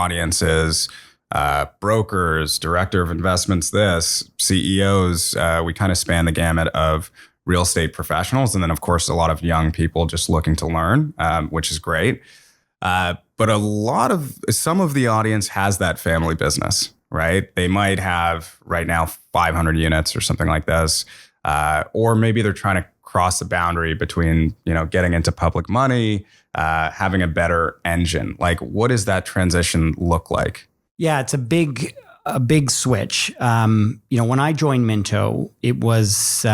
audience is brokers, director of investments, CEOs. We kind of span the gamut of real estate professionals. And then, of course, a lot of young people just looking to learn, which is great. But some of the audience has that family business, right? They might have right now 500 units or something like this. Or maybe they're trying to cross the boundary between, getting into public money, having a better engine. Like, what does that transition look like? Yeah, it's a big switch. When I joined Minto, it was,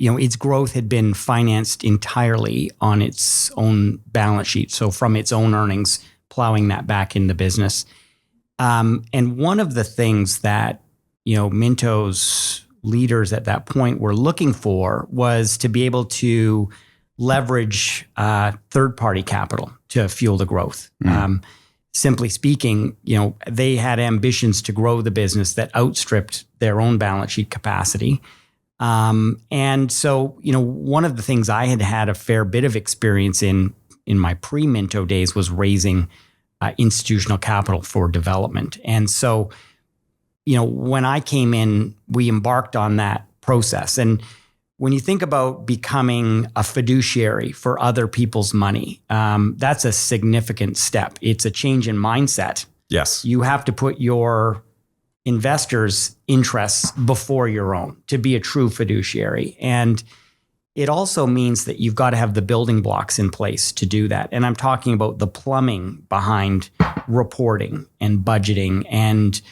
its growth had been financed entirely on its own balance sheet. So from its own earnings, plowing that back in the business. And one of the things that, Minto's leaders at that point were looking for was to be able to leverage third-party capital to fuel the growth. Simply speaking, they had ambitions to grow the business that outstripped their own balance sheet capacity. And so, one of the things I had a fair bit of experience in my pre-Minto days was raising institutional capital for development. And so, when I came in, we embarked on that process. And when you think about becoming a fiduciary for other people's money, that's a significant step. It's a change in mindset. Yes. You have to put your investors' interests before your own to be a true fiduciary. And it also means that you've got to have the building blocks in place to do that. And I'm talking about the plumbing behind reporting and budgeting and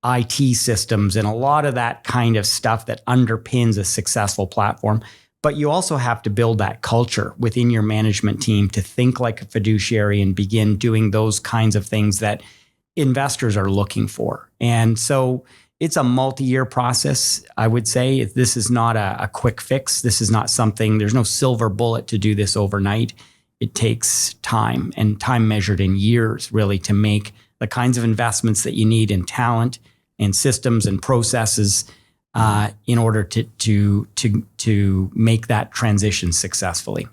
IT systems and a lot of that kind of stuff that underpins a successful platform. But you also have to build that culture within your management team to think like a fiduciary and begin doing those kinds of things that investors are looking for. And so it's a multi-year process, I would say. This is not a quick fix. This is not something, there's no silver bullet to do this overnight. It takes time, and time measured in years, really, to make the kinds of investments that you need in talent and systems and processes in order to make that transition successfully.